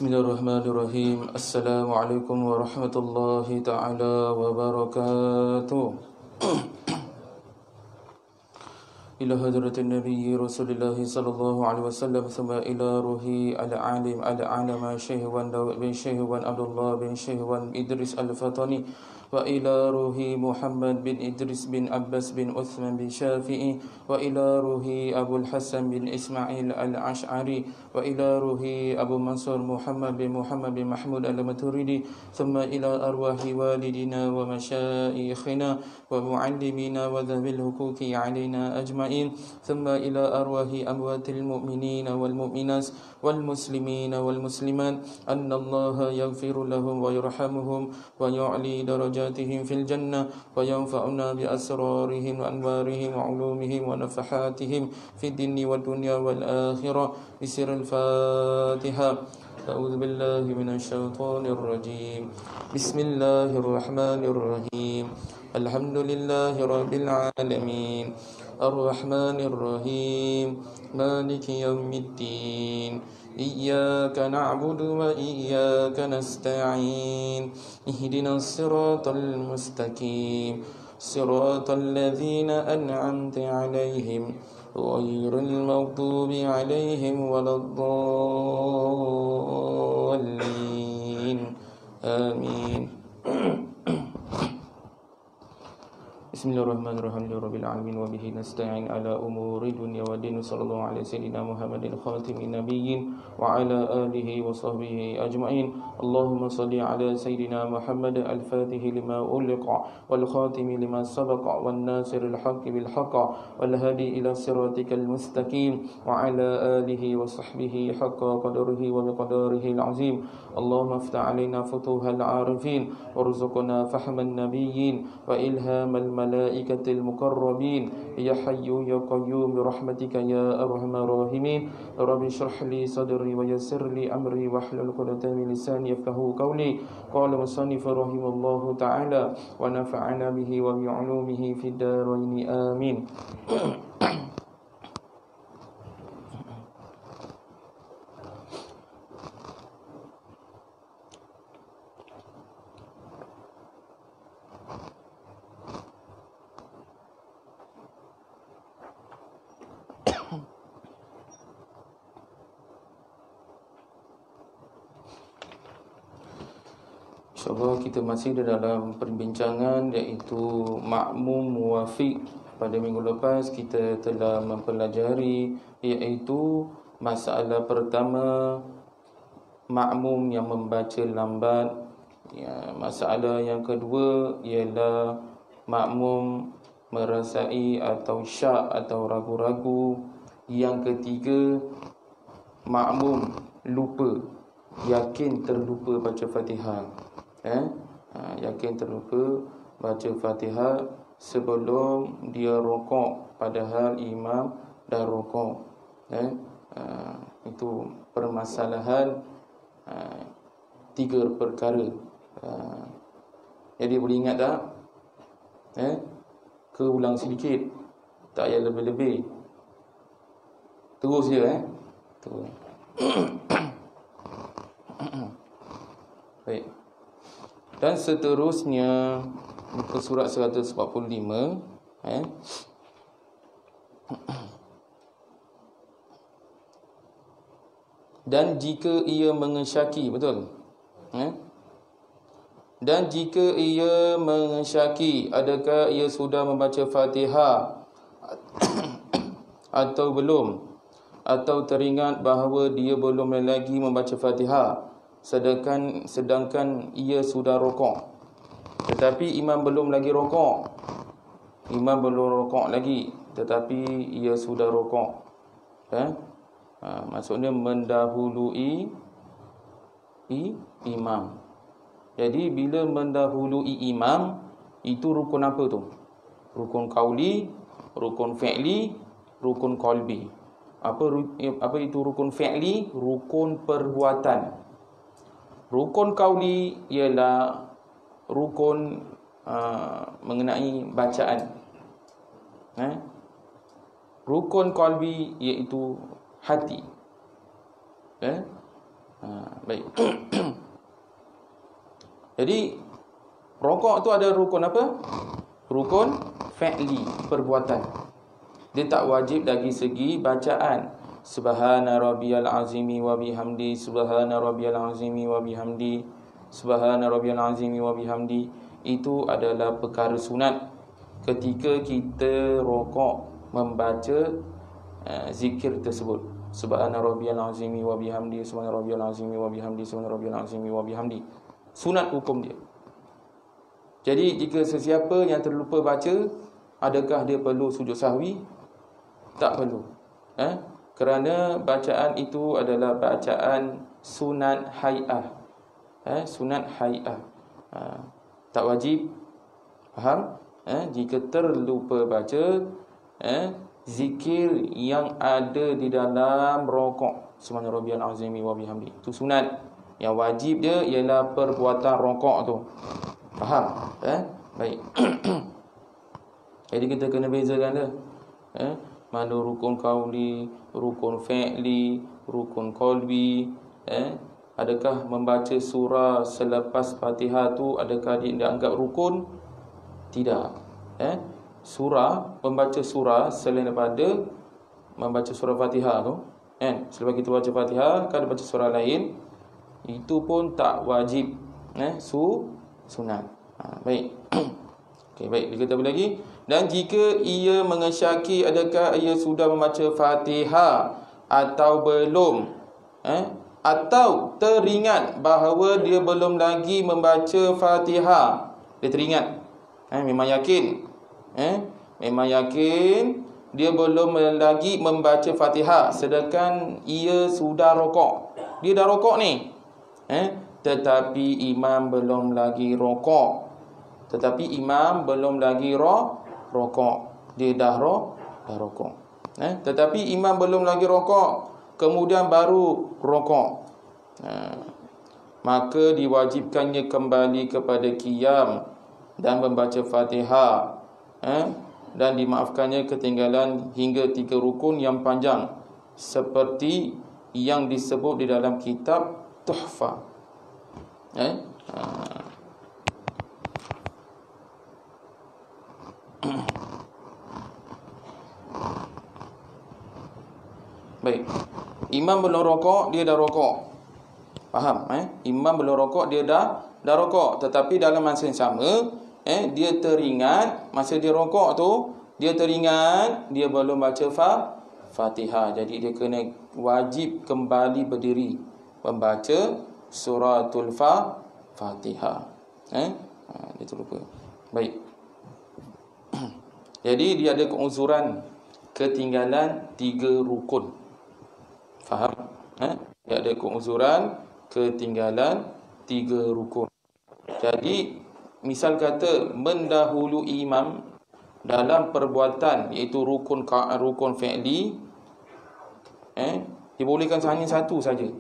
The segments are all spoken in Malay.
Bismillahirrahmanirrahim. Assalamualaikum warahmatullahi ta'ala wabarakatuh. Ila hadratin Nabi Rasulullah sallallahu alaihi wasallam, thumma ila ruhi al-alim al-alama Syahwan Dawud bin Syahwan Abdullah bin Syahwan Idris al-Fatani, wa ila ruhi Muhammad bin Idris bin Abbas bin Uthman bin Syafi'i, wa ila ruhi Abul Hasan bin Ismail al-Ash'ari, wa ila ruhi Abu Mansur Muhammad bin Mahmud al-Maturidi, thumma ila arwahi walidina wa masyayikhina wa muallimina wa dhabil huquqi alaina ajma'in, thumma ila arwahi amwatil mu'minina wal mu'minat wal muslimina wal muslimat, anna Allah yaghfiru lahum wa yarhamuhum wa yu'li darajatihim fil jannah wa yanfa'una bi asrarihim wa anwarihim wa ulumihim wa nafahatihim fid dinni wad dunya wal akhirah. Bisiril Fatihah. A'udzu billahi minasyaitonir rajim. Bismillahirrahmanirrahim. Alhamdulillahi rabbil alamin. Ar-Rahmanir Rahim. Maliki yaumiddin. Iyyaka na'budu wa iyyaka nasta'in. Ihdinas siratal mustaqim. Siratal ladzina an'amta 'alaihim ghairil maghdubi 'alaihim waladdallin. Amin. Bismillahirrahmanirrahim. Rabbil alamin wa bihi nasta'in ala umuri dunya wa din. Sallallahu alaihi sayyidina Muhammadin khatimin nabiyyin wa ala alihi wa sahbihi ajma'in. Allahumma salli ala sayyidina Muhammad al-fatihi lima uliqa wal khatimi lima sabaqa wan nasiril haqqi bil haqq wal hadi ila siratikal mustaqim wa ala alihi wa sahbihi haqqa qadrihi wa miqdarihi al-azim. Allahumma iftah alaina futuhal arifin warzuqna fahman nabiyyin wa ilhamal malaikatil muqarrabin. Ya hayyu ya qayyum birahmatika ya arhamar rahimin. Rabbi shrah li sadri wa yassir li amri wahlul 'uqdatam min lisani yafqahu qawli. Qala musannif rahimallahu ta'ala wa nafa'ana bihi wa bi 'ulumihi fid dharain amin. InsyaAllah kita masih dalam perbincangan iaitu makmum muwafiq. Pada minggu lepas kita telah mempelajari iaitu masalah pertama, makmum yang membaca lambat. Masalah yang kedua ialah makmum merasai atau syak atau ragu-ragu. Yang ketiga, makmum lupa, yakin terlupa baca Fatihah. Yakin terlupa baca Fatihah sebelum dia rokok, padahal imam dah rokok. Itu permasalahan tiga perkara. Jadi boleh ingat tak? Ke ulang sedikit, tak payah lebih-lebih. Terus je terus. Baik. Dan seterusnya muka surat 145 dan jika ia mengesyaki, betul? Dan jika ia mengesyaki adakah ia sudah membaca Fatihah atau belum, atau teringat bahawa dia belum lagi membaca Fatihah sedangkan ia sudah rokok, tetapi imam belum lagi rokok. Imam belum rokok lagi, tetapi ia sudah rokok. Maksudnya mendahului imam. Jadi bila mendahului imam, itu rukun apa tu? Rukun qauli, rukun fi'li, rukun qalbi. Apa itu rukun fi'li? Rukun perbuatan. Rukun qauli ialah rukun mengenai bacaan. Rukun qalbi iaitu hati. Baik. Jadi rokok tu ada rukun apa? Rukun fi'li, perbuatan. Dia tak wajib dari segi bacaan. Subhana rabbiyal azimi wa bihamdi, subhana rabbiyal azimi wa bihamdi, subhana rabbiyal azimi wa bihamdi. Itu adalah perkara sunat ketika kita rokok membaca zikir tersebut. Subhana rabbiyal azimi wa bihamdi, subhana rabbiyal azimi wa bihamdi, subhana rabbiyal azimi wa bihamdi. Sunat hukum dia. Jadi jika sesiapa yang terlupa baca, adakah dia perlu sujud sahwi? Tak perlu. Kerana bacaan itu adalah bacaan sunat hai'ah. Sunat hai'ah. Tak wajib. Faham? Jika terlupa baca zikir yang ada di dalam rokok, subhana rabbiyal azimi wa bihamdi, itu sunat. Yang wajib dia ialah perbuatan rokok tu. Faham? Baik. Jadi kita kena bezakan dia. Mana rukun qauli, rukun fi'li, rukun qalbi. Adakah membaca surah selepas Fatihah tu adakah dianggap rukun? Tidak. Membaca surah selain daripada membaca surah Fatihah tu, selepas kita baca Fatihah, kalau baca surah lain, itu pun tak wajib. Sunat. Baik. Okey, baik. Kita kata lagi. Dan jika ia mengesyaki adakah ia sudah membaca Fatihah atau belum, atau teringat bahawa dia belum lagi membaca Fatihah, dia teringat, memang yakin, memang yakin dia belum lagi membaca Fatihah, sedangkan ia sudah rokok. Dia dah rokok ni, tetapi imam belum lagi rokok. Dia dah rokok. Tetapi imam belum lagi rokok, kemudian baru rokok. Maka diwajibkannya kembali kepada qiyam dan membaca Fatihah, dan dimaafkannya ketinggalan hingga 3 rukun yang panjang seperti yang disebut di dalam kitab Tuhfah. Baik. Imam belum rokok, dia dah rokok. Faham? Imam belum rokok, dia dah rokok. Tetapi dalam masa yang sama, dia teringat masa dia rokok tu, dia teringat dia belum baca Fatihah. Jadi dia kena wajib kembali berdiri membaca suratul Fatihah. Dia terlupa. Baik. Jadi dia ada keuzuran ketinggalan 3 rukun. Faham? Dia ada keuzuran ketinggalan 3 rukun. Jadi misal kata mendahului imam dalam perbuatan, iaitu rukun fi'li, dibolehkan hanya satu saja.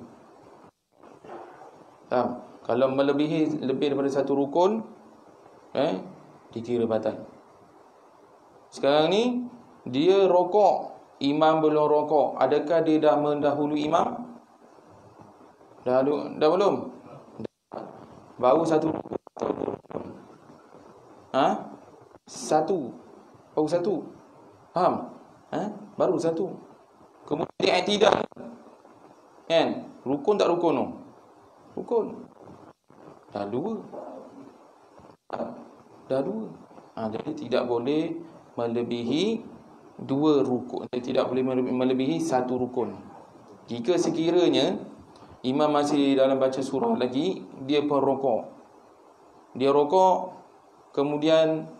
Faham? Kalau melebihi lebih daripada 1 rukun, dikira batal. Sekarang ni dia rokok, imam belum rokok. Adakah dia dah mendahului imam? Dah belum? Baru 1 rukun. Baru 1. Faham? Baru 1. Kemudian dia i'tidal. Rukun tak rukun tu? Rukun. Dah 2. Jadi tidak boleh melebihi 2 rukun. Tidak boleh melebihi 1 rukun. Jika sekiranya imam masih dalam baca surah lagi, dia pun rokok. Dia rokok, kemudian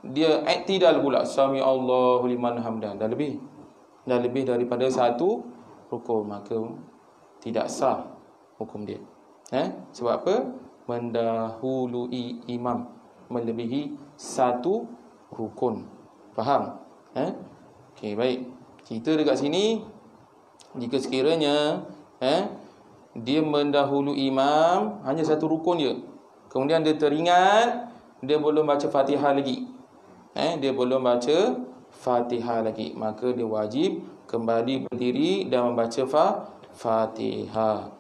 dia i'tidal pula, sami Allahu liman hamdan. Dah lebih daripada 1 rukun, maka tidak sah hukum dia. Sebab apa? Mendahului imam melebihi 1 rukun. Faham? Okey, baik. Cerita dekat sini, jika sekiranya dia mendahului imam hanya 1 rukun je, kemudian dia teringat dia belum baca Fatihah lagi, maka dia wajib kembali berdiri dan membaca Fatihah.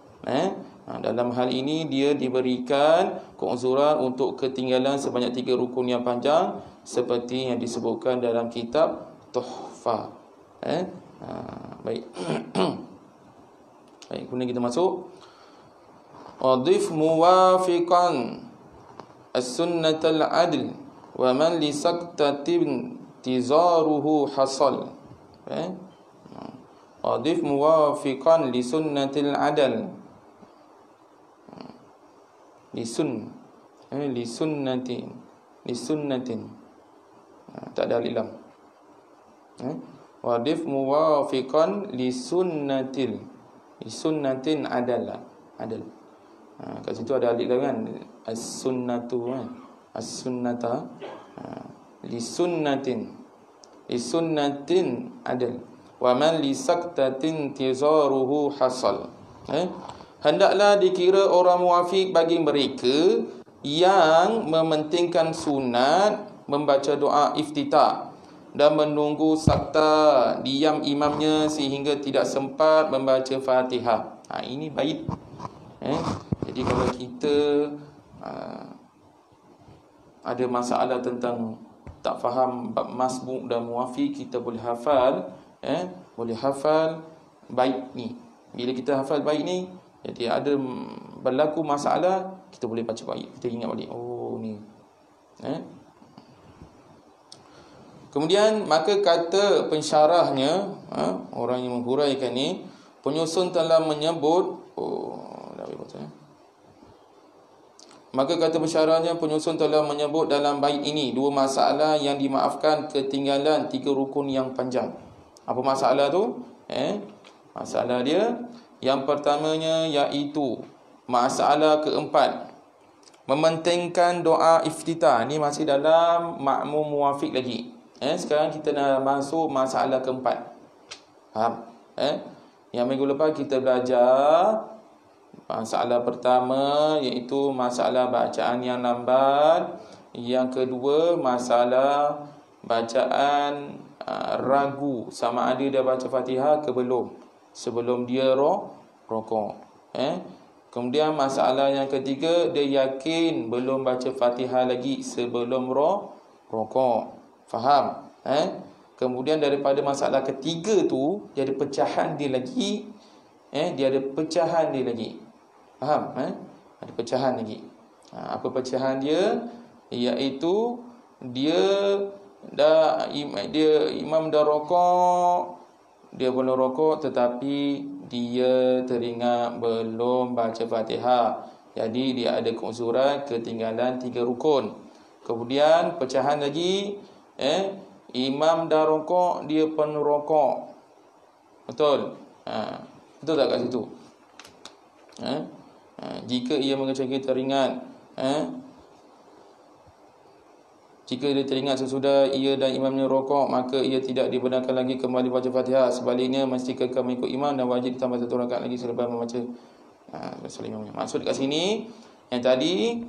Dalam hal ini dia diberikan keuzuran untuk ketinggalan sebanyak 3 rukun yang panjang seperti yang disebutkan dalam kitab Tuhfah. Baik. Baik, kemudian kita masuk adif muwafiqan as-sunnatal adl wa man li saktatin tizaruhu hasal. Adif muwafiqan li sunnatil adl li sunnatin tak ada alif lam. Wadif muwafiqan li sunnatin adal. Kat situ ada alif lam kan, as-sunnatu kan, as-sunnata li sunnatin adal wa man li saktatin tizaruhu hasal. Hendaklah dikira orang muwafiq bagi mereka yang mementingkan sunat membaca doa iftitah dan menunggu sakta diam imamnya sehingga tidak sempat membaca Fatihah. Ini baik. Jadi kalau kita ada masalah tentang tak faham bab masbuk dan muwafiq, kita boleh hafal baik ni. Bila kita hafal baik ni, jadi ada berlaku masalah, kita boleh baca baik, kita ingat balik, oh ni. Kemudian maka kata pensyarahnya, orang yang menghuraikan ni, penyusun telah menyebut, maka kata pensyarahnya, penyusun telah menyebut dalam bait ini 2 masalah yang dimaafkan ketinggalan 3 rukun yang panjang. Apa masalah tu? Masalah dia yang pertamanya iaitu masalah keempat, mementingkan doa iftitah. Ni masih dalam makmum muwafiq lagi. Sekarang kita nak masuk masalah keempat. Faham? Yang minggu lepas kita belajar masalah pertama iaitu masalah bacaan yang lambat. Yang kedua masalah bacaan ragu sama ada dia baca Fatihah ke belum sebelum dia rokok. Kemudian masalah yang ketiga, dia yakin belum baca Fatihah lagi sebelum rokok. Faham? Kemudian daripada masalah ketiga tu, dia ada pecahan dia lagi. Faham? Ada pecahan lagi. Apa pecahan dia? Iaitu imam dah rokok, dia belum rokok tetapi dia teringat belum baca Fatihah. Jadi dia ada keuzuran ketinggalan 3 rukun. Kemudian pecahan lagi, imam dah rokok, dia pun rokok. Betul? Betul tak kat situ? Jika ia mengecaki teringat, jika dia teringat sesudah ia dan imamnya rokok, maka ia tidak dibenarkan lagi kembali baca Fatihah. Sebaliknya mesti kekal mengikut imam dan wajib ditambah 1 rakaat lagi selepas membaca imamnya. Maksud kat sini yang tadi,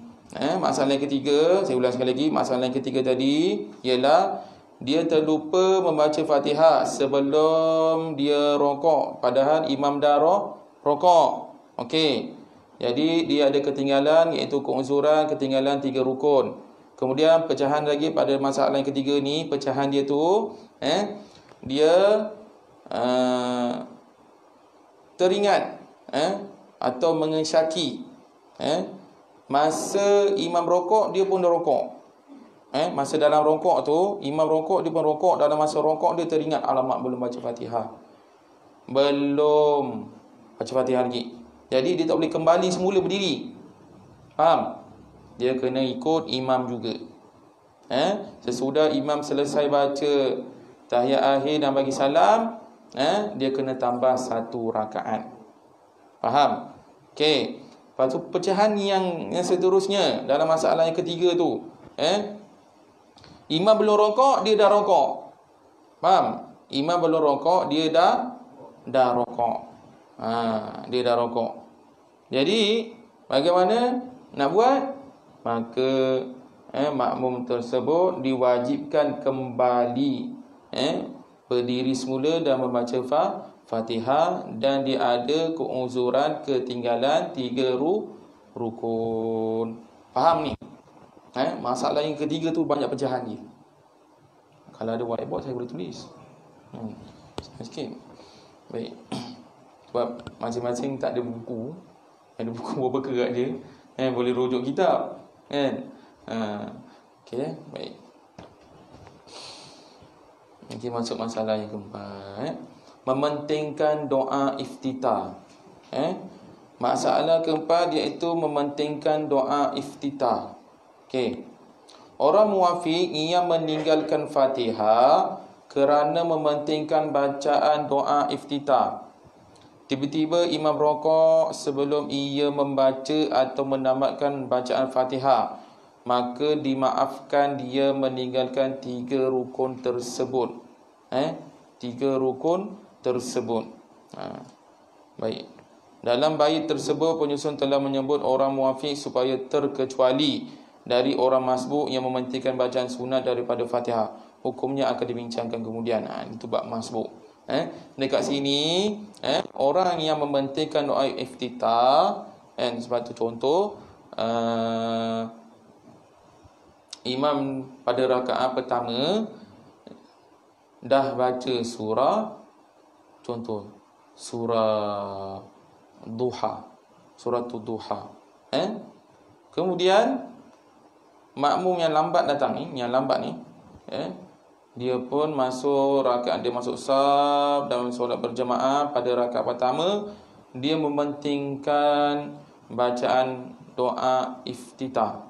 masalah yang ketiga, saya ulang sekali lagi, masalah yang ketiga tadi ialah dia terlupa membaca Fatihah sebelum dia rokok, padahal imam dah rokok. Okey. Jadi dia ada ketinggalan, iaitu keuzuran ketinggalan 3 rukun. Kemudian pecahan lagi pada masalah yang ketiga ni, pecahan dia tu dia teringat atau mengesyaki masa imam rokok dia pun dah rokok. Masa dalam rokok tu, imam rokok dia pun rokok, dalam masa rokok dia teringat, alamak belum baca Fatihah. Belum baca Fatihah lagi. Jadi dia tak boleh kembali semula berdiri. Faham? Dia kena ikut imam juga. Sesudah imam selesai baca tahiyat akhir dan bagi salam, dia kena tambah 1 rakaat. Faham? Okey. Lepas tu pecahan yang seterusnya dalam masalah yang ketiga tu, imam belum rokok, dia dah rokok. Faham? Imam belum rokok, dia dah rokok. Dia dah rokok. Jadi bagaimana nak buat? Maka makmum tersebut diwajibkan kembali berdiri semula dan membaca Fatihah, dan dia ada keuzuran ketinggalan 3 rukun. Faham ni? Masalah yang ketiga tu banyak pecahan dia. Kalau ada whiteboard saya boleh tulis. Sikit. Baik. Sebab masing-masing tak ada buku. Ada buku berapa kerat je. Boleh rujuk kitab. Kan? Okey, baik. Nanti masuk masalah yang keempat. Mementingkan doa iftitah. Masalah keempat iaitu mementingkan doa iftitah. Okey. Orang muwafiq ia meninggalkan Fatihah kerana mementingkan bacaan doa iftitah. Tiba-tiba imam rokok sebelum ia membaca atau menamatkan bacaan Fatihah, maka dimaafkan dia meninggalkan 3 rukun tersebut. 3 rukun tersebut. Baik. Dalam bait tersebut penyusun telah menyebut orang muwafiq supaya terkecuali dari orang masbuk yang mementingkan bacaan sunat daripada Fatihah. Hukumnya akan dibincangkan kemudian. Itu bab masbuk. Dekat sini orang yang mementingkan doa iftitah, sebab tu contoh imam pada rakaat pertama dah baca surah, contoh surah Duha, surah Duha. Kemudian makmum yang lambat datang ni, dia pun masuk rakaat, dia masuk saf dalam solat berjemaah. Pada rakaat pertama dia mementingkan bacaan doa iftitah.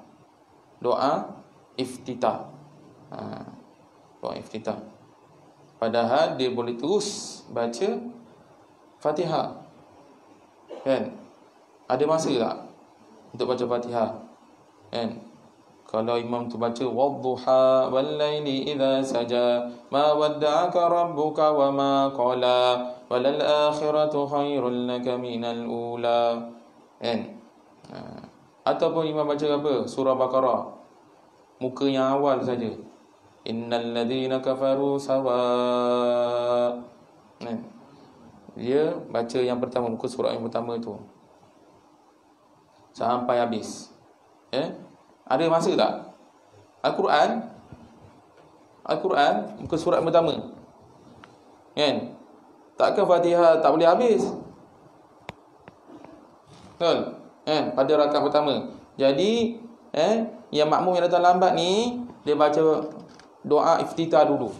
Doa iftitah. Doa iftitah. Padahal dia boleh terus baca Fatihah. Kan? Ada masa tak untuk baca Fatihah? Kan? Kalau imam tu baca wadduha wallaili idza saja ma wadda'aka rabbuka wa ma qala walal akhiratu khairul laka minal ula. Ataupun imam baca apa? Surah Baqarah. Muka yang awal saja. Innal ladzina kafaru sawa. Dia baca yang pertama, muka surah yang pertama tu sampai habis. Ada masa tak? Al-Quran muka surat pertama, kan? Takkan Fatihah tak boleh habis? Betul? Kan? Pada rakaat pertama. Jadi yang makmum yang datang lambat ni, dia baca doa iftitah dulu.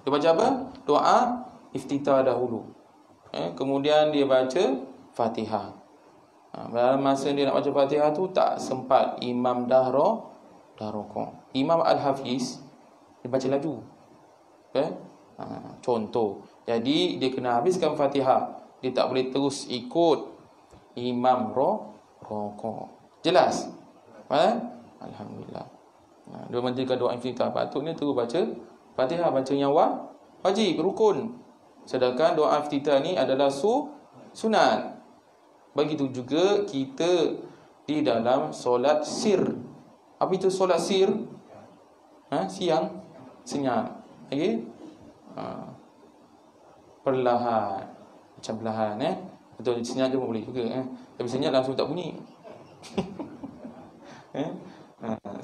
Dia baca apa? Doa iftitah dahulu. Kemudian dia baca Fatihah. Dalam masa dia nak baca Fatihah tu tak sempat, imam dah rokok. Imam Al-Hafiz dia baca laju. Contoh. Jadi dia kena habiskan Fatihah. Dia tak boleh terus ikut imam rokok. Jelas? Alhamdulillah. Dia menjaga doa iftitah. Patutnya terus baca Fatihah, baca yang wajib, rukun. Sedangkan doa iftitah ni adalah sunat. Begitu juga kita di dalam solat sir. Apa itu solat sir? Siang, senyap. Okay? Perlahan, macam perlahan. Betul, senyap je pun boleh juga. Tapi senyap langsung tak bunyi.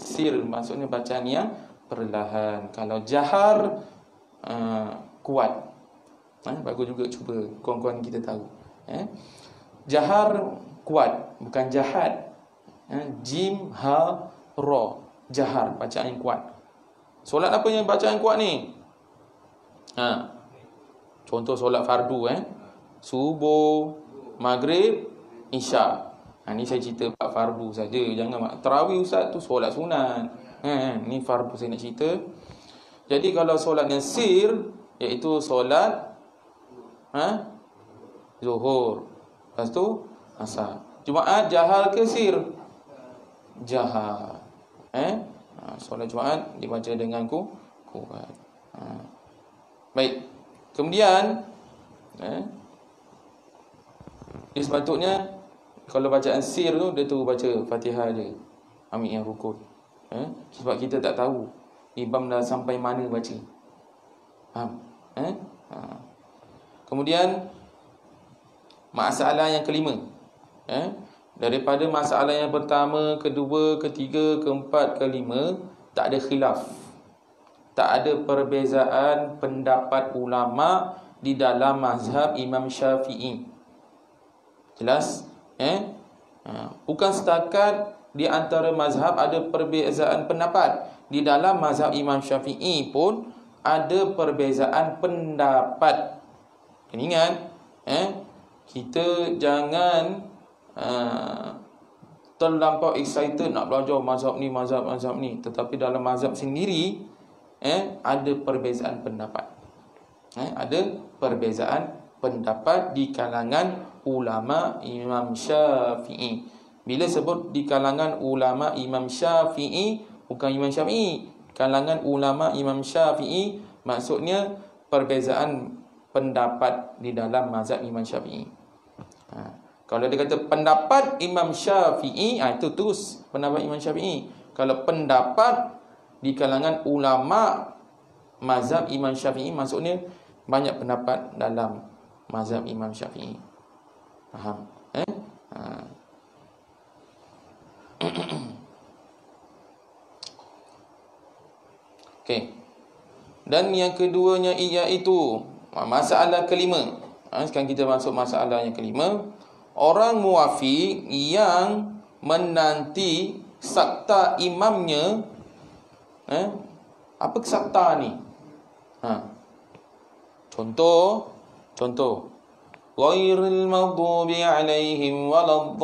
Sir maksudnya bacaan yang perlahan. Kalau jahar, kuat. Bagus juga, cuba kawan-kawan kita tahu. Jahar kuat, bukan jahat. Jim, ha, ra. Jahar, bacaan yang kuat. Solat apa yang bacaan kuat ni? Contoh solat fardu, subuh, maghrib, isyak. Ni saya cerita fardu saja. Jangan tarawih ustaz tu solat sunat. Ni fardu saya nak cerita. Jadi kalau solat yang sir, iaitu solat zuhur, lepas tu asar. Jumaat jahar ke sir? Jahar. Solat Jumaat dibaca dengan kuat. Baik. Kemudian dia sepatutnya kalau bacaan sir tu dia tu baca Fatihah je, ambil yang rukun. Sebab kita tak tahu imam dah sampai mana baca. Faham? Kemudian masalah yang kelima. Daripada masalah yang pertama, kedua, ketiga, keempat, kelima, tak ada khilaf. Tak ada perbezaan pendapat ulama di dalam mazhab Imam Syafi'i. Jelas? Bukan setakat di antara mazhab ada perbezaan pendapat. Di dalam mazhab Imam Syafi'i pun ada perbezaan pendapat. Ingat, kita jangan terlampau excited nak belajar mazhab ni, mazhab ni. Tetapi dalam mazhab sendiri ada perbezaan pendapat. Ada perbezaan pendapat di kalangan ulama Imam Syafi'i. Bila sebut di kalangan ulama Imam Syafi'i, bukan Imam Syafi'i, kalangan ulama Imam Syafi'i, maksudnya perbezaan pendapat di dalam mazhab Imam Syafi'i. Kalau dia kata pendapat Imam Syafi'i, itu terus pendapat Imam Syafi'i. Kalau pendapat di kalangan ulama mazhab Imam Syafi'i, maksudnya banyak pendapat dalam mazhab Imam Syafi'i. Faham? Okey. Dan yang keduanya iaitu masalah kelima. Sekarang kita masuk masalah yang kelima. Orang muwafiq yang menanti sakta imamnya. Apa sakta ni? Contoh ghairil maghdubi alaihim waladdallin.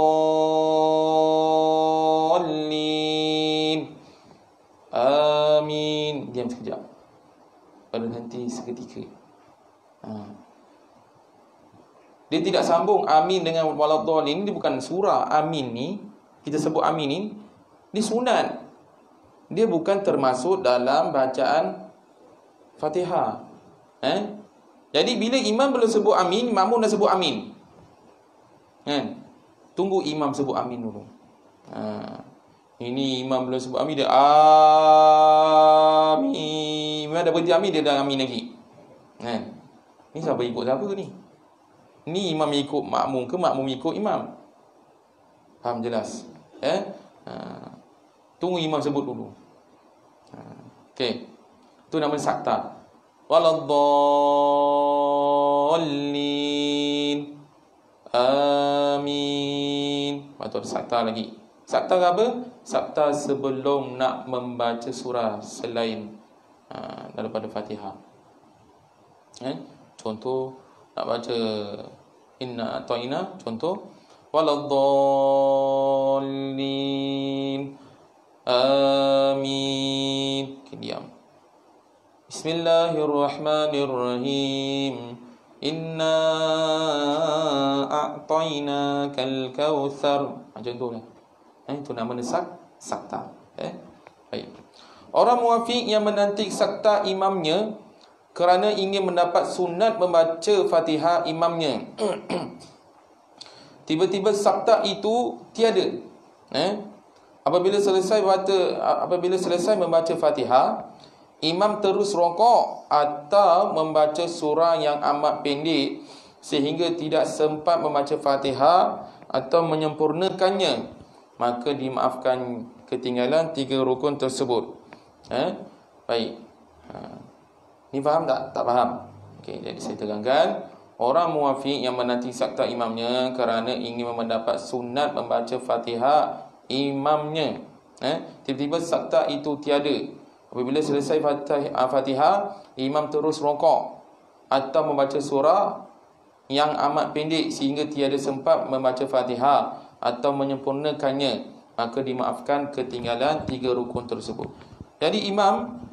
Amin. Diam sekejap. Berhenti seketika. Dia tidak sambung amin dengan waladdallin. Dia bukan surah amin ni. Kita sebut amin ni, dia sunat. Dia bukan termasuk dalam bacaan Fatihah. Jadi bila imam belum sebut amin, makmum dah sebut amin. Tunggu imam sebut amin dulu. Ini imam belum sebut amin, dia amin. Imam dah berhenti amin, dia dah amin lagi. Ni siapa ikut siapa ni? Ni imam ikut makmum ke makmum ikut imam? Faham jelas? Tunggu imam sebut dulu. Okey. Itu nama sakta. Waladdallin. Amin. Lepas tu sakta lagi. Sakta apa? Sakta sebelum nak membaca surah selain daripada Fatihah. Contoh nak baca inna a'tayna, contoh waladdallin. Amin. Okay, diam. Bismillahirrahmanirrahim. Inna a'tainakal kautsar. Macam tu lah. Itu nama sakta. Baik. Orang muwafiq yang menanti sakta imamnya kerana ingin mendapat sunat membaca Fatihah imamnya. Tiba-tiba sakta itu tiada. Apabila selesai membaca Fatihah, imam terus rokok atau membaca surah yang amat pendek sehingga tidak sempat membaca Fatihah atau menyempurnakannya, maka dimaafkan ketinggalan 3 rukun tersebut. Baik. Ni faham tak? Tak faham? Okey, jadi saya terangkan, orang muwafiq yang menanti sakta imamnya kerana ingin mendapat sunat membaca Fatihah imamnya. Tiba-tiba sakta itu tiada. Apabila selesai Fatihah, imam terus rokok atau membaca surah yang amat pendek sehingga tiada sempat membaca Fatihah atau menyempurnakannya, maka dimaafkan ketinggalan 3 rukun tersebut. Jadi imam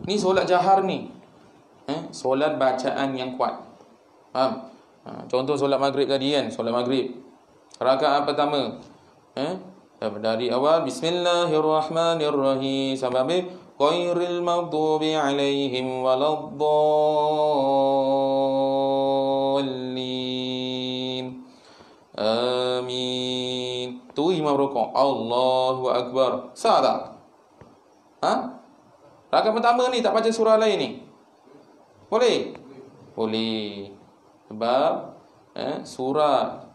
ni solat jahar ni, solat bacaan yang kuat. Faham? Contoh solat maghrib tadi kan, solat maghrib rakaat pertama, dari awal Bismillahirrahmanirrahim sampai habis ghairil maghdubi alaihim waladdallin. Amin. Tu imam rukuk, Allahu akbar. Sah tak? Rakaat pertama ni tak baca surah lain ni? Boleh? Boleh. Sebab surah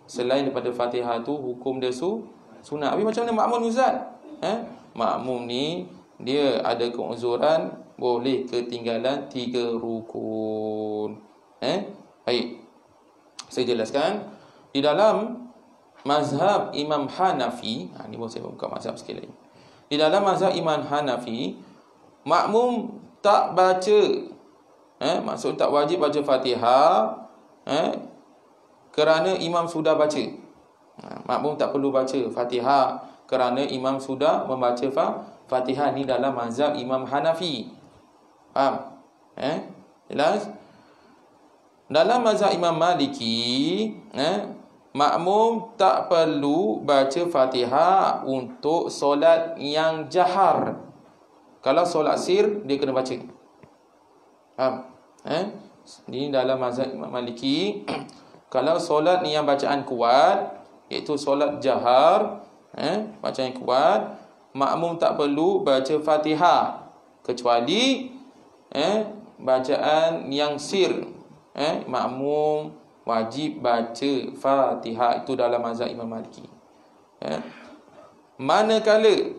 selain daripada Fatihah tu hukum dia sunat. Tapi macam mana makmum Ustaz? Makmum ni dia ada keuzuran, boleh ketinggalan 3 rukun. Baik. Saya jelaskan. Di dalam mazhab Imam Hanafi, ni pun saya buka mazhab sikit lagi. Di dalam mazhab Imam Hanafi, makmum tak baca, maksud tak wajib baca Fatihah, kerana imam sudah baca. Makmum tak perlu baca Fatihah kerana imam sudah membaca Fatihah. Ni dalam mazhab Imam Hanafi. Faham? Jelas? Dalam mazhab Imam Maliki, makmum tak perlu baca Fatihah untuk solat yang jahar. Kalau solat sir, dia kena baca. Faham? Ini dalam mazhab Imam Maliki. Kalau solat ni yang bacaan kuat, iaitu solat jahar, bacaan yang kuat, makmum tak perlu baca Fatihah, kecuali bacaan yang sir, makmum wajib baca Fatihah. Itu dalam mazhab Imam Maliki. Manakala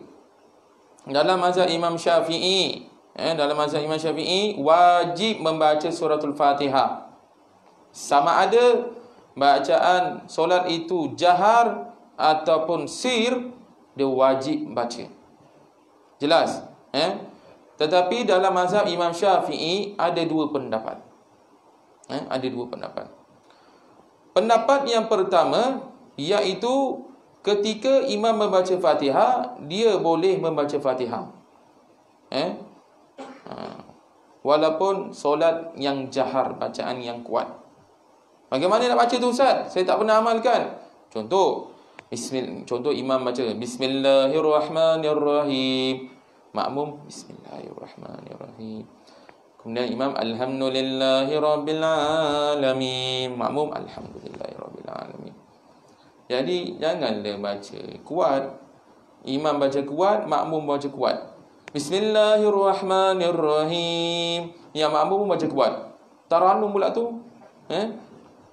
dalam mazhab Imam Syafi'i, dalam mazhab Imam Syafi'i wajib membaca suratul Fatihah. Sama ada bacaan solat itu jahar ataupun sir, dia wajib baca. Jelas? Tetapi dalam mazhab Imam Syafi'i ada 2 pendapat. Ada 2 pendapat. Pendapat yang pertama, iaitu ketika imam membaca Fatihah, dia boleh membaca Fatihah, walaupun solat yang jahar, bacaan yang kuat. Bagaimana nak baca tu Ustaz? Saya tak pernah amalkan. Contoh imam baca Bismillahirrahmanirrahim, makmum Bismillahirrahmanirrahim. Kemudian imam Alhamdulillahirabbil alamin, makmum Alhamdulillahirabbil alamin. Jadi janganlah baca kuat. Imam baca kuat, makmum baca kuat. Bismillahirrahmanirrahim, yang makmum baca kuat. Taranum pula tu,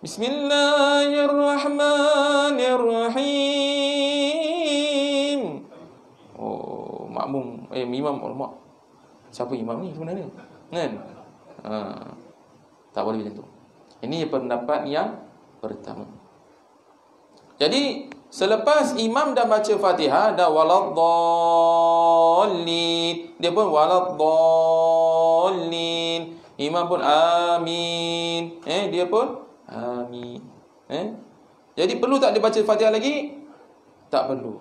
Bismillahirrahmanirrahim. Oh, makmum imam ulama. Siapa imam ni sebenarnya? Kan? Tak boleh macam tu. Ini pendapat yang pertama. Jadi selepas imam dah baca Fatihah, dah waladdallin, dia pun waladdallin, imam pun amin, dia pun amin. Jadi perlu tak dia baca Fatihah lagi? Tak perlu.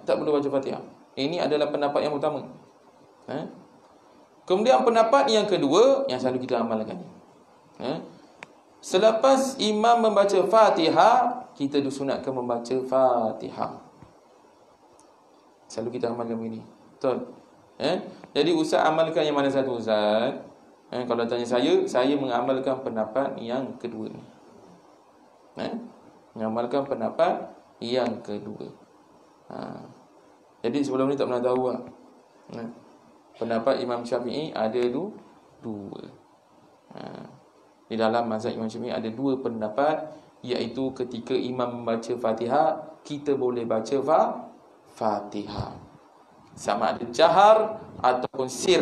Tak perlu baca Fatihah. Ini adalah pendapat yang utama. Kemudian pendapat yang kedua, yang selalu kita amalkan, selepas imam membaca Fatihah, kita disunatkan membaca Fatihah. Selalu kita amalkan begini. Betul? Jadi Ustaz amalkan yang mana satu Ustaz? Kalau tanya saya mengamalkan pendapat yang kedua ni. Mengamalkan pendapat yang kedua. Jadi sebelum ni tak pernah tahu lah. Pendapat Imam Syafi'i ada dua. Di dalam mazhab Imam Syafi'i ada 2 pendapat, iaitu ketika imam membaca Fatihah, kita boleh baca Fatihah, sama ada jahar ataupun sir.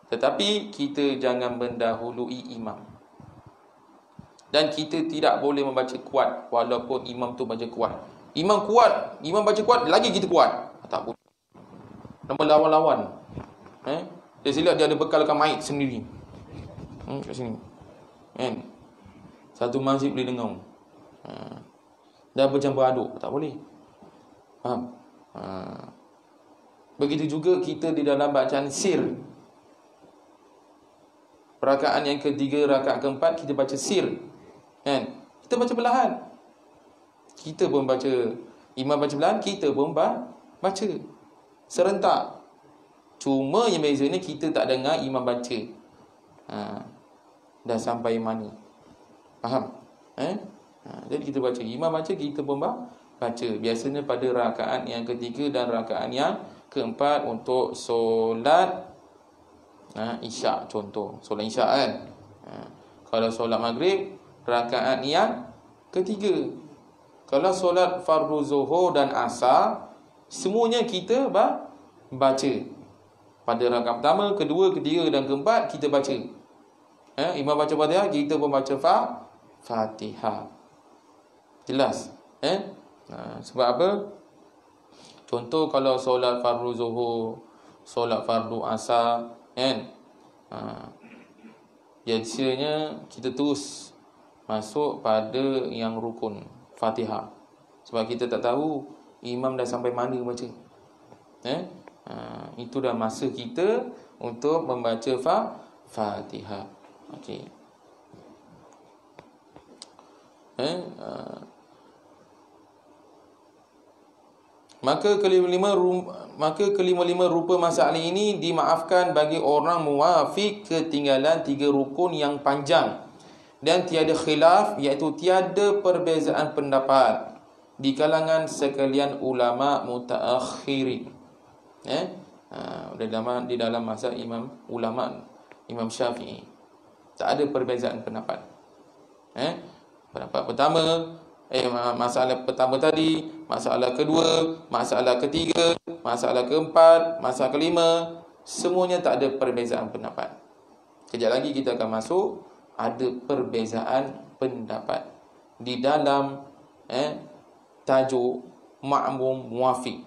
Tetapi kita jangan mendahului imam. Dan kita tidak boleh membaca kuat walaupun imam tu baca kuat. Imam baca kuat, lagi kita kuat. Tak boleh. Nama lawan-lawan. Dia silap dia ada bekalkan mic sendiri. Kat sini. Satu masjid boleh dengar. Dah bercampur aduk, tak boleh. Faham? Begitu juga kita di dalam bacaan sir. Rakaat yang ketiga, rakaat keempat, kita baca sir. Kita baca perlahan. Kita pun baca, imam baca perlahan, kita pun baca serentak. Cuma yang bezanya kita tak dengar imam baca dah sampai mana. Faham? Jadi kita baca, imam baca, kita pun baca. Biasanya pada rakaat yang ketiga dan rakaat yang keempat untuk solat Isyak contoh, solat isyak kan. Kalau solat maghrib, rakaat yang ketiga. Kalau solat fardu zuhur dan asar, semuanya kita baca. Pada rakaat pertama, kedua, ketiga dan keempat kita baca. Imam baca Fatihah, kita pun baca Fatihah. Jelas? Sebab apa? Contoh kalau solat fardu zuhur, solat fardu asar, kan? Biasanya kita terus masuk pada yang rukun Fatihah. Sebab kita tak tahu imam dah sampai mana baca. Itu dah masa kita untuk membaca Fatihah. Okey. Maka kelima-lima rupa masalah ini dimaafkan bagi orang muwafiq ketinggalan 3 rukun yang panjang dan tiada khilaf, iaitu tiada perbezaan pendapat di kalangan sekalian ulama mutaakhirin. Di dalam mazhab Imam Syafi'i tak ada perbezaan pendapat. Pendapat pertama, masalah pertama tadi, masalah kedua, masalah ketiga, masalah keempat, masalah kelima, semuanya tak ada perbezaan pendapat. Kejap lagi kita akan masuk ada perbezaan pendapat di dalam tajuk ma'mum muwafiq.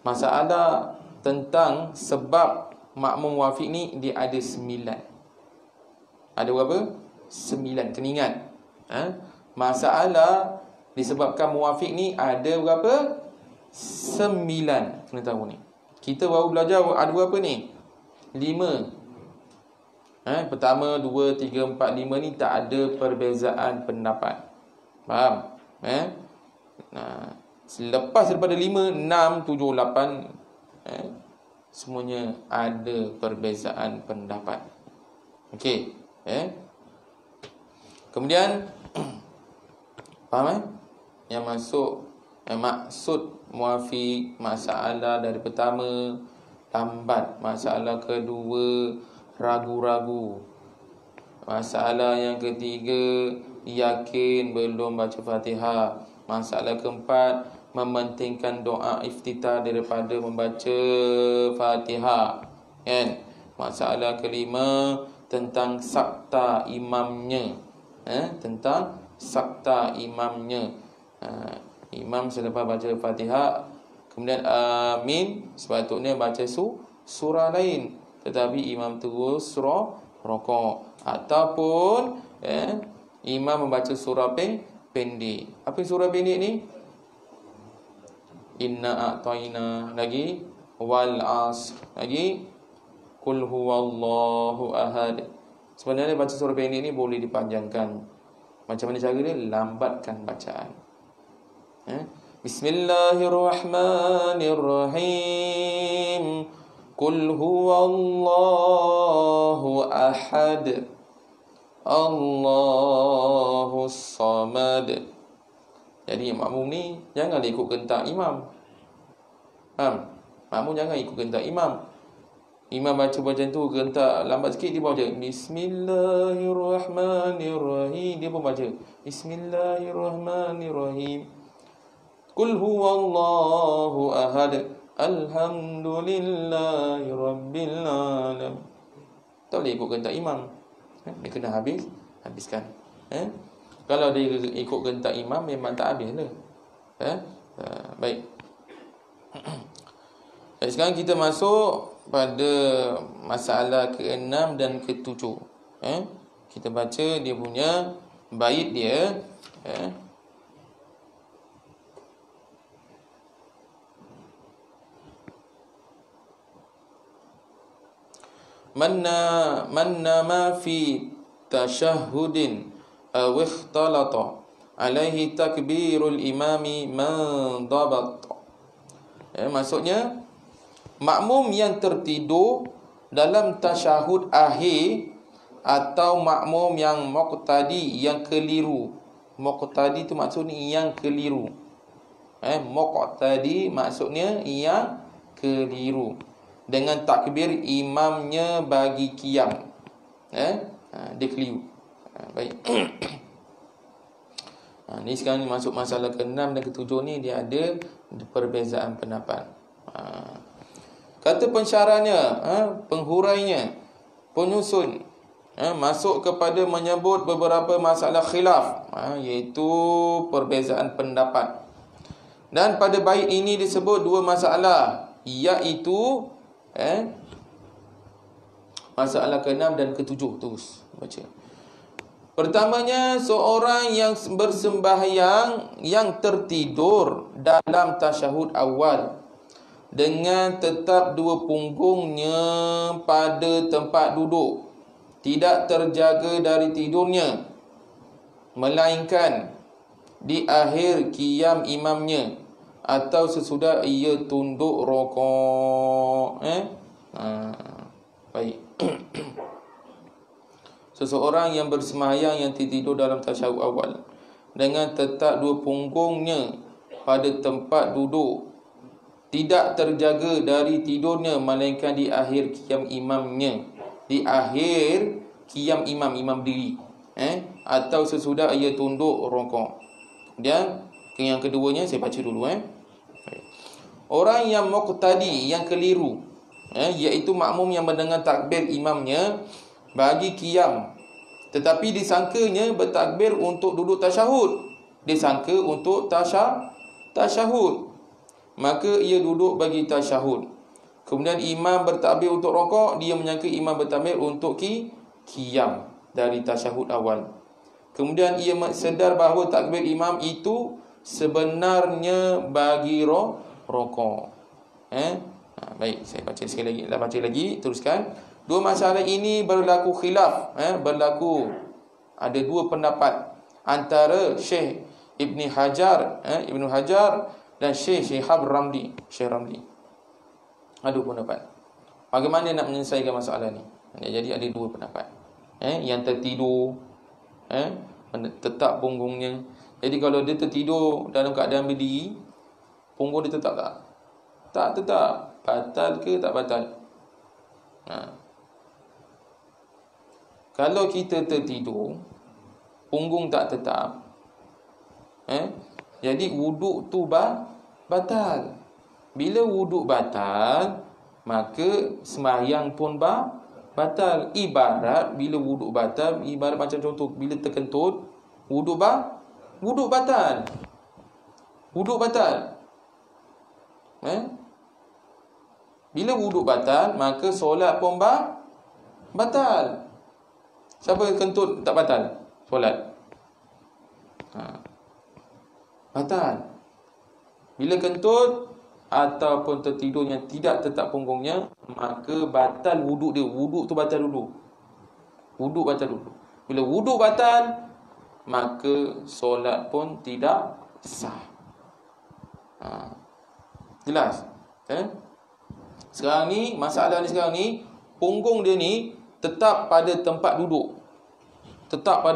Masalah tentang sebab ma'mum muwafiq ni dia ada 9. Ada berapa? 9. Kena ingat. Masalah disebabkan muwafiq ni ada berapa? 9. Kena tahu ni. Kita baru belajar ada berapa ni? 5. Pertama, 2, 3, 4, 5 ni tak ada perbezaan pendapat. Faham? Selepas daripada 5, 6, 7, 8 semuanya ada perbezaan pendapat. Okey. Kemudian faham yang maksud muwafiq, masalah dari pertama lambat, masalah kedua ragu-ragu, masalah yang ketiga yakin belum baca Fatihah, masalah keempat mementingkan doa iftitah daripada membaca Fatihah, kan? Masalah kelima tentang sakta imamnya. Tentang sakta imamnya. Imam selepas baca Fatihah kemudian amin, sepatutnya baca surah lain, tetapi imam terus surah rokok, ataupun imam membaca surah pendek. Apa surah pendek ni? Inna a'tayna, lagi wal asr, lagi qul huwallahu ahad. Sebenarnya baca surah pendek ni boleh dipanjangkan. Macam mana cara dia? Lambatkan bacaan. Bismillahirrahmanirrahim. Qul huwallahu ahad, Allahus samad. Jadi makmum ni jangan ikut kentak imam. Faham? Makmum jangan ikut kentak imam. Imam baca macam tu, kentak lambat sikit, dia baca Bismillahirrahmanirrahim, dia pun baca Bismillahirrahmanirrahim. Qul huwallahu ahad, alhamdulillahi rabbil alamin. Tak boleh ikut kentak imam. Dia kena habiskan. Kalau dia ikut kentak imam, memang tak habis lah. Baik. Sekarang kita masuk pada masalah ke-6 dan ke-7. Kita baca dia punya bait dia. Manna ma fi tashahhudin aw ikhtalata alaihi takbirul imami man dabat. Maksudnya makmum yang tertidur dalam tasyahud akhir atau makmum yang muqtadi yang keliru. Muqtadi tu maksudnya yang keliru. Muqtadi maksudnya yang keliru. dengan takbir imamnya bagi qiyam. Dia keliru. Baik. Ni sekarang ni masuk masalah ke-6 dan ke-7 ni, dia ada perbezaan pendapat. Kata pensyarahnya, penghurainya, penyusun, masuk kepada menyebut beberapa masalah khilaf, iaitu perbezaan pendapat. Dan pada bait ini disebut dua masalah, iaitu masalah ke-6 dan ke-7. Terus baca. Pertamanya, seorang yang bersembahyang yang tertidur dalam tasyahud awal dengan tetap dua punggungnya pada tempat duduk, tidak terjaga dari tidurnya, melainkan di akhir qiyam imamnya atau sesudah ia tunduk rokok. Baik. Seseorang yang bersembahyang yang tertidur dalam tasyahud awal dengan tetap dua punggungnya pada tempat duduk, tidak terjaga dari tidurnya, melainkan di akhir qiyam imamnya, di akhir qiyam imam diri, atau sesudah ia tunduk rukuk. Kemudian yang keduanya saya baca dulu. Orang yang muqtadi, yang keliru, iaitu makmum yang mendengar takbir imamnya bagi qiyam, tetapi disangkanya bertakbir untuk duduk tasyahud, disangka untuk tasyahud, maka ia duduk bagi tasyahud. Kemudian imam bertakbir untuk rukuk, dia menyangka imam bertakbir untuk qiyam dari tasyahud awal. Kemudian ia sedar bahawa takbir imam itu sebenarnya bagi rukuk. Baik, saya baca sekali lagi. Baca lagi, teruskan. Dua masalah ini berlaku khilaf, ada dua pendapat antara Syekh Ibn Hajar dan Syekh Shihab Ramli. Ada pendapat bagaimana nak menyelesaikan masalah ni. Jadi ada dua pendapat. Yang tertidur, tetap punggungnya. Jadi kalau dia tertidur dalam keadaan berdiri, punggung dia tetap tak? Tak tetap. Batal ke tak batal? Kalau kita tertidur, punggung tak tetap, jadi wuduk tu batal. Bila wuduk batal, maka sembahyang pun batal. Ibarat bila wuduk batal, ibarat macam contoh, bila terkentut, wuduk batal. Wuduk batal. Bila wuduk batal, maka solat pun batal. Siapa kentut tak batal solat? Batal. Bila kentut ataupun tertidur yang tidak tetap punggungnya, maka batal wuduk dia. Wuduk tu batal dulu. Bila wuduk batal, maka solat pun tidak sah. Jelas? Sekarang ni, masalah ni sekarang ni, punggung dia ni tetap pada tempat duduk. Tetap.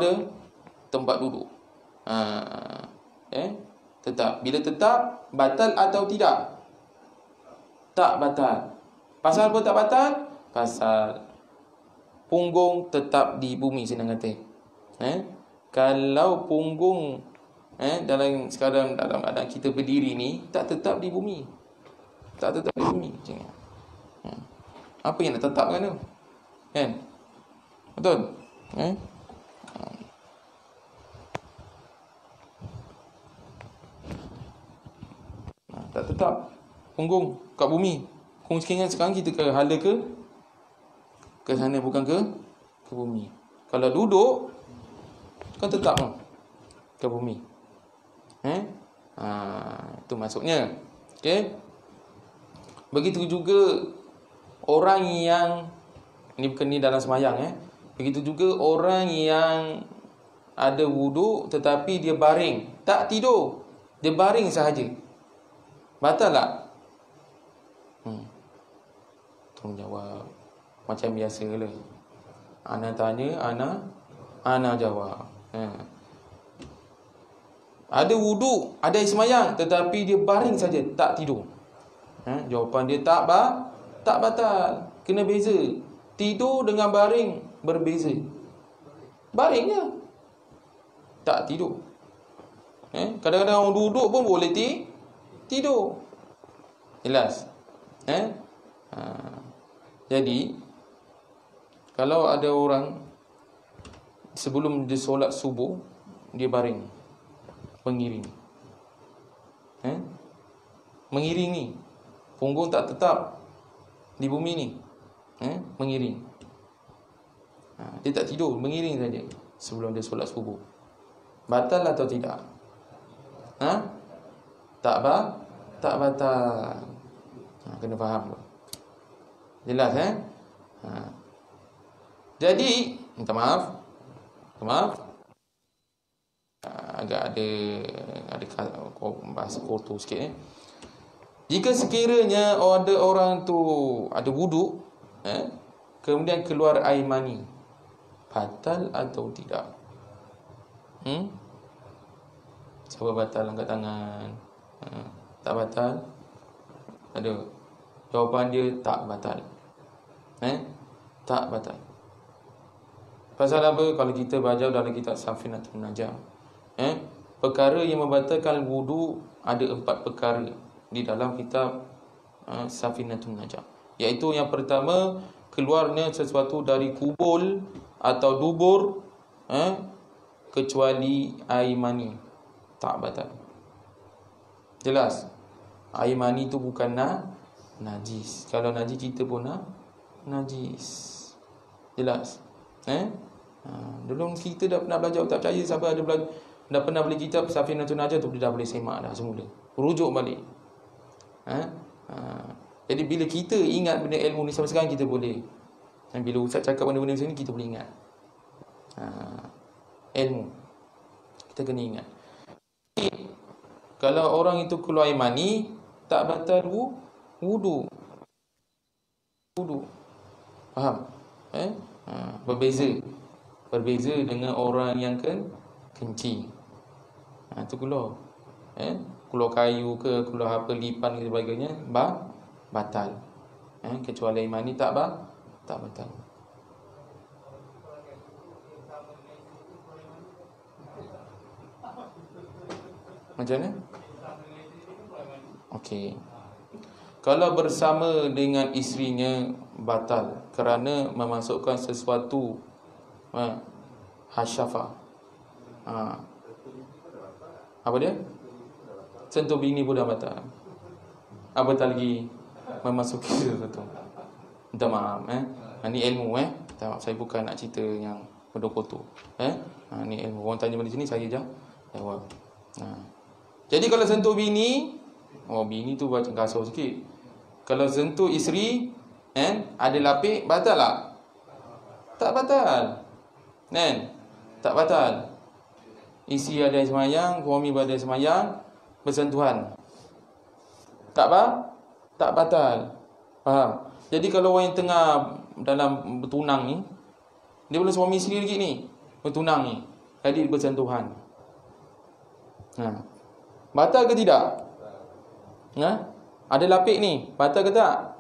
Bila tetap, batal atau tidak? Tak batal. Pasal apa tak batal? Pasal punggung tetap di bumi, senang kata. Kalau punggung dalam keadaan kita berdiri ni tak tetap di bumi. Apa yang nak tetapkan tu? Kan? Betul? Tak tetap punggung kat bumi. Kemungkinan sekarang kita ke hala ke sana, bukan ke bumi. Kalau duduk kan tetap ke bumi. Itu maksudnya. Okey. Begitu juga orang yang ini bukan ni dalam sembahyang. Begitu juga orang yang ada wuduk tetapi dia baring, tak tidur, dia baring sahaja. Batal tak? Tolong jawab macam biasa lah. Ana tanya, ana jawab. Ada wuduk, ada sembahyang tetapi dia baring saja, tak tidur. Jawapan dia tak Tak batal. Kena beza. Tidur dengan baring berbeza. Baring je, tak tidur. Kadang-kadang orang duduk pun boleh tidur. Jelas? Jadi kalau ada orang sebelum dia solat subuh, dia baring mengiring. Mengiring ni, punggung tak tetap di bumi ni. Mengiring. Dia tak tidur, mengiring saja sebelum dia solat subuh. Batal atau tidak? Tak batal. Kena faham tu. Jelas Jadi, minta maaf. Agak ada bahasa kotor sikit Jika sekiranya ada orang tu ada wuduk, kemudian keluar air mani, batal atau tidak? Siapa batal angkat tangan? Tak batal? Ada? Jawapan dia tak batal. Tak batal. Pasal apa? Kalau kita baca dalam kitab Safinatun Najah, perkara yang membatalkan wudu ada 4 perkara di dalam kitab Safinatun Najah. Iaitu yang pertama, keluarnya sesuatu dari kubul atau dubur, kecuali air mani, tak batal. Jelas? Air mani tu bukan najis. Kalau najis kita pun najis. Jelas? Dulu kita dah pernah belajar, tak percaya siapa ada belajar, dah pernah beli kitab Safinatun Najah tu, dia dah boleh semak dah semula. Rujuk balik. Jadi bila kita ingat benda ilmu ni sampai sekarang kita boleh. Bila ustaz cakap benda-benda macam ni kita boleh ingat. Ilmu kita kena ingat. Kalau orang itu keluar air mani, tak batal wudu. Faham? Berbeza dengan orang yang kencing. Itu keluar. Keluar kayu ke, keluar apa, lipan ke sebagainya, batal. Kecuali air mani tak batal. Macam mana? Okey. Kalau bersama dengan isterinya batal kerana memasukkan sesuatu hasyafah. Apa dia? Sentuh bini pun dah batal. Apa tak lagi memasuki sesuatu? Minta maaf ni ilmu minta maaf, saya bukan nak cerita yang bodoh-bodoh. Ni ilmu. Orang tanya benda sini saya jawab. Jadi kalau sentuh bini, bini tu macam kasar sikit. Kalau sentuh isteri, ada lapik, batal tak? Tak batal. Tak batal. Isteri ada semayang, suami ada semayang, bersentuhan. Tak batal. Faham? Jadi kalau orang yang tengah dalam bertunang ni, dia belum suami isteri lagi ni, bertunang ni, jadi bersentuhan. Batal ke tidak? Ada lapik ni, batal ke tak?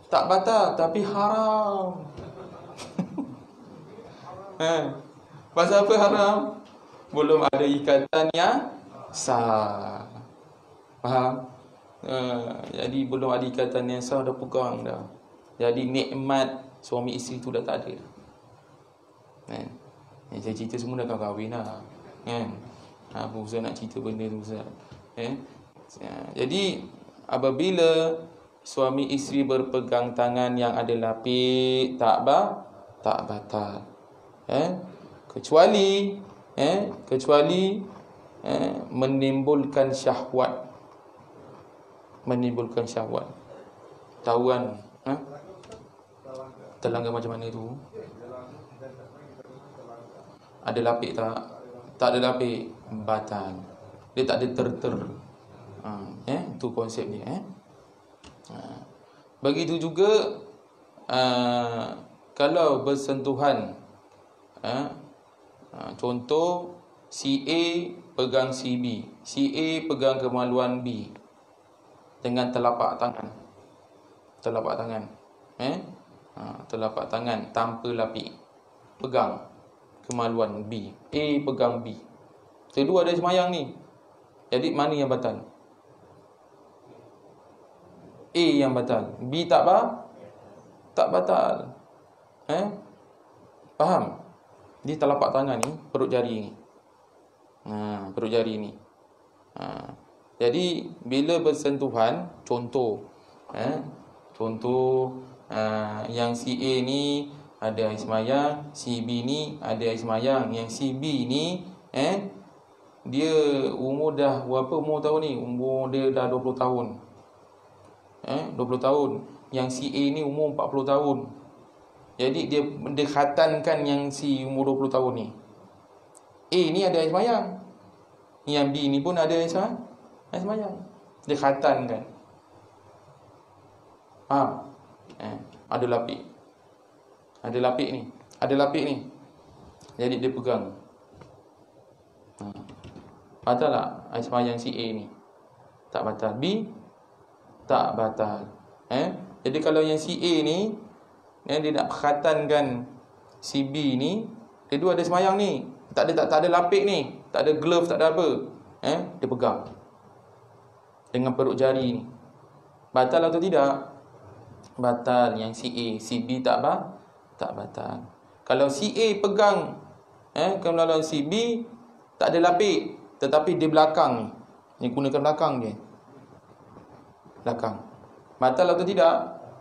Tak batal, tapi haram. Pasal apa haram? Belum ada ikatan yang sah. Faham? Jadi belum ada ikatan yang sah, dah pegang dah. Jadi nikmat suami isteri tu dah tak ada. Saya cerita semua dah kahwin dah. Apa Ustaz nak cerita benda tu Ustaz? Jadi apabila suami isteri berpegang tangan yang ada lapik, tak batal. Kecuali menimbulkan syahwat. Tahu kan? Terlanggar macam mana tu? Ada lapik tak? Tak ada lapik, batal. Dia tak ada ter-ter. Itu konsep dia. Begitu juga kalau bersentuhan, contoh si A pegang si B, si A pegang kemaluan B, dengan telapak tangan. Telapak tangan. Telapak tangan tanpa lapik. Pegang. Kemaluan B. A pegang B. Kedua ada semayang ni. Jadi mana yang batal? A yang batal. B tak batal. Faham? Di telapak tangan ni, perut jari ni. Perut jari ni. Jadi bila bersentuhan, contoh yang si A ni ada air semayang, si B ni ada air semayang. Yang si B ni dia umur dah berapa umur tahun ni? Umur dia dah 20 tahun. 20 tahun. Yang si A ni umur 40 tahun. Jadi dia khatankan yang si umur 20 tahun ni. A ni ada air semayang. Yang B ni pun ada air semayang. Dia khatankan. Faham? Ada lapik. Ada lapik ni. Jadi dia pegang. Batal tak air semayang si A ni? Tak batal. B tak batal. Jadi kalau yang si A ni dia nak khatankan si B ni, dia dua ada semayang ni. Tak ada lapik ni, tak ada glove, tak ada apa. Dia pegang dengan perut jari ni. Batal atau tidak? Batal yang si A. Si B tak batal. Kalau si A pegang kemaluan si B, tak ada lapik, tetapi di belakang ni gunakan belakang dia. Belakang. Batal atau tidak?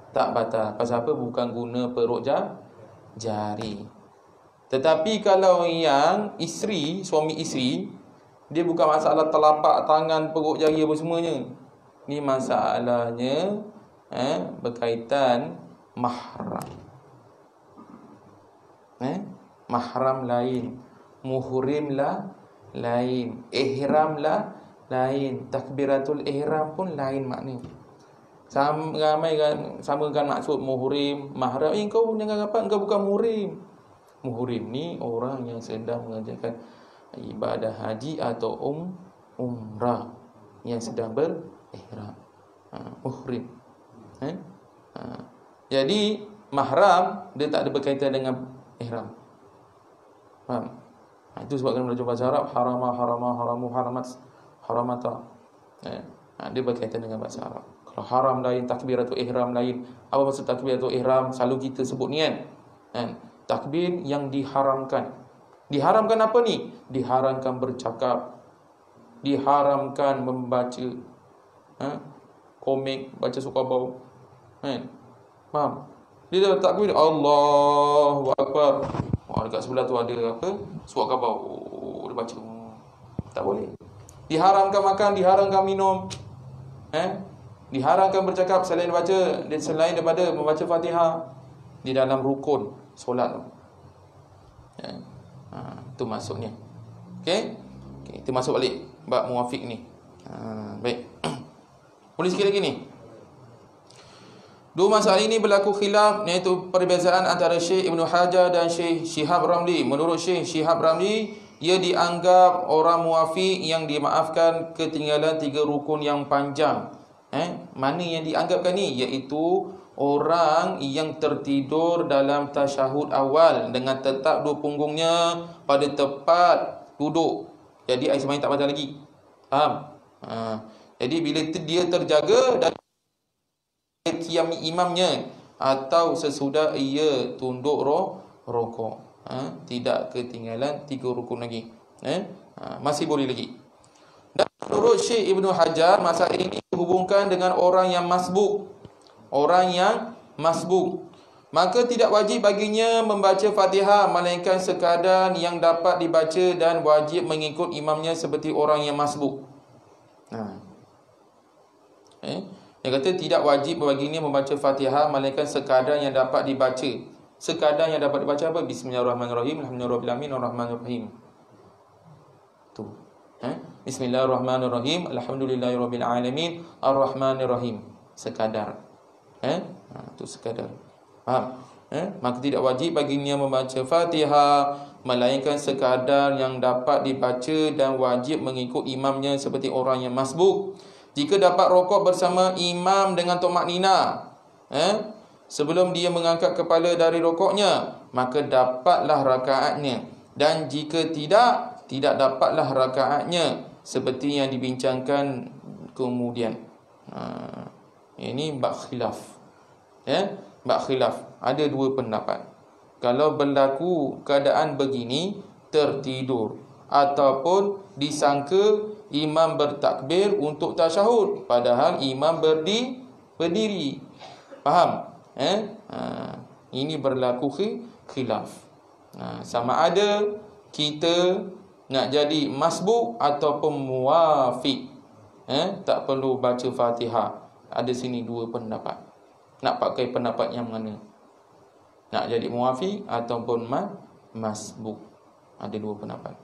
Tak batal. Pasal apa? Bukan guna perut jari. Tetapi kalau yang isteri, suami isteri, dia bukan masalah telapak tangan, perut jari apa semuanya. Ni masalahnya berkaitan mahram. Mahram lain, muhrim lah lain, ihram lah lain, takbiratul ihram pun lain makna. Ramai kan samakan maksud muhrim, mahram. Kau jangan apa, engkau bukan muhrim. Muhrim ni orang yang sedang mengerjakan ibadah haji atau umrah, yang sedang berihram. Muhrim. Jadi mahram dia tak ada berkaitan dengan ihram. Faham? Itu sebabkan belajar bahasa Arab haramu haramata. Dia berkaitan dengan bahasa Arab. Kalau haram lain, takbiratul ihram lain. Apa maksud takbiratul ihram? Selalu kita sebut ni kan. Takbir yang diharamkan. Diharamkan apa ni? Diharamkan bercakap, diharamkan membaca komik, baca suka bau. Faham? Dia takbir Allahu Akbar. Dekat sebelah tu ada apa? Suara kabau. Dia baca. Tak boleh. Diharamkan makan, diharamkan minum. Diharamkan bercakap selain daripada membaca Fatihah di dalam rukun solat. Itu maksudnya. Okey, kita masuk balik bab muwafiq ni. Baik. Boleh sikit lagi ni. Dua masalah ini berlaku khilaf, iaitu perbezaan antara Syekh Ibn Hajar dan Syekh Shihab Ramli. Menurut Syekh Shihab Ramli, ia dianggap orang muwafiq yang dimaafkan ketinggalan 3 rukun yang panjang. Mana yang dianggapkan ni? Iaitu orang yang tertidur dalam tasyahud awal dengan tetap 2 punggungnya pada tempat duduk. Jadi air semayang tak batal lagi. Faham? Jadi bila dia terjaga dari qiyam imamnya atau sesudah ia tunduk rokok, tidak ketinggalan 3 rukun lagi. Masih boleh lagi. Dan menurut Syekh Ibn Hajar, masalah ini dihubungkan dengan orang yang masbuk. Orang yang masbuk, maka tidak wajib baginya membaca Fatihah, melainkan sekadar yang dapat dibaca, dan wajib mengikut imamnya seperti orang yang masbuk. Dia kata tidak wajib baginya membaca Fatihah, melainkan sekadar yang dapat dibaca. Sekadar yang dapat dibaca apa? Bismillahirrahmanirrahim, alhamdulillahirabbil alamin, arrahmanirrahim. Tu. Bismillahirrahmanirrahim, alhamdulillahirabbil alamin, arrahmanirrahim. Sekadar. Itu sekadar. Faham? Maka tidak wajib baginya membaca Fatihah, melainkan sekadar yang dapat dibaca, dan wajib mengikut imamnya seperti orang yang masbuk. Jika dapat rokok bersama imam dengan tumaknina, sebelum dia mengangkat kepala dari rokoknya, maka dapatlah rakaatnya. Dan jika tidak dapatlah rakaatnya, seperti yang dibincangkan kemudian. Ini bab khilaf. Bab khilaf. Ada dua pendapat. Kalau berlaku keadaan begini, tertidur ataupun disangka imam bertakbir untuk tasyahud, padahal imam berdiri. Faham? Ini berlaku khilaf. Sama ada kita nak jadi masbuk ataupun muwafiq. Tak perlu baca Fatihah. Ada sini dua pendapat. Nak pakai pendapat yang mana? Nak jadi muwafiq ataupun masbuk. Ada dua pendapat.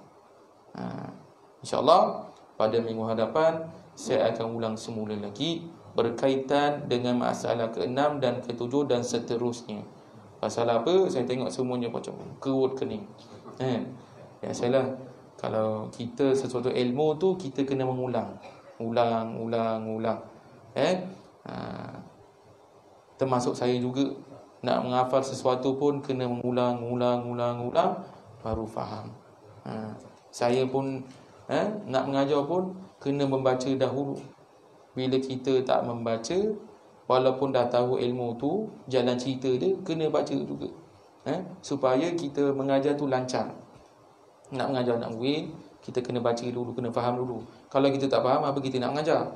InsyaAllah pada minggu hadapan saya akan ulang semula lagi berkaitan dengan masalah ke-6 dan ke-7 dan seterusnya. Pasal apa? Saya tengok semuanya macam kerut kening. Biasalah, kalau kita sesuatu ilmu tu kita kena mengulang. Ulang. Termasuk saya juga, nak menghafal sesuatu pun kena mengulang baru faham. Saya pun nak mengajar pun kena membaca dahulu. Bila kita tak membaca, walaupun dah tahu ilmu tu, jalan cerita dia kena baca juga. Supaya kita mengajar tu lancar. Nak mengajar nak win, kita kena baca dulu, kena faham dulu. Kalau kita tak faham, apa kita nak mengajar?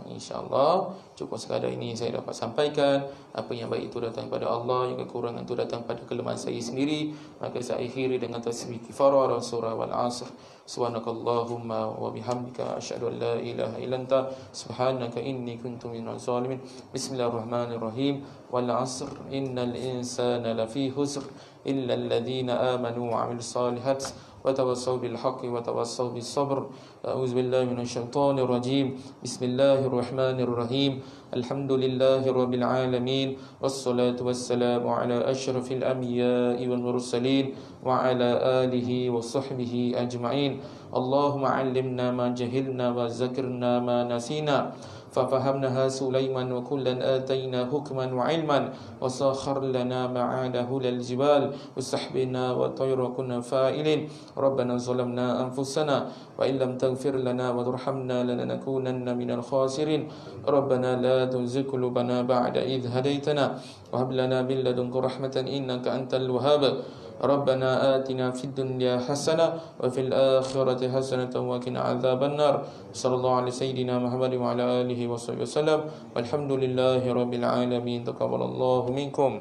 InsyaAllah cukup sekadar ini saya dapat sampaikan. Apa yang baik itu datang pada Allah, yang kekurangan itu datang pada kelemahan saya sendiri. Maka saya akhiri dengan tasbih kifarah surah wal asr. Subhanakallahumma wa bihamdika asyhadu an la ilaha illa anta subhanaka inni kuntu minaz zalimin. Bismillahirrahmanirrahim. Wal asr innal insana lafi khusr illa alladhina amanu wa 'amilus solihat وتواصوا بالحق وتواصوا بالصبر. أعوذ بالله من الشيطان الرجيم. بسم الله الرحمن الرحيم. الحمد لله رب العالمين والصلاة والسلام على أشرف الأنبياء والمرسلين وعلى آله وصحبه أجمعين. اللهم علمنا ما جهلنا وذكرنا ما نسينا ففهمناها سليمان وكلا آتينا حكما وعلما وسخر لنا معاده للجبال وسحبنا وطير كنا فاعلين. ربنا ظلمنا أنفسنا وإن لم تغفر لنا وترحمنا لنكونن من الخاسرين. ربنا لا تزغ قلوبنا بعد إذ هديتنا وهب لنا من لدنك رحمة إنك أنت الوهاب. ربنا آتنا في الدنيا حسنة وفي الآخرة حسنة وقنا عذاب النار. صلى الله على سيدنا محمد وعلى آله وصحبه وسلم والحمد لله رب العالمين. تقبل الله منكم.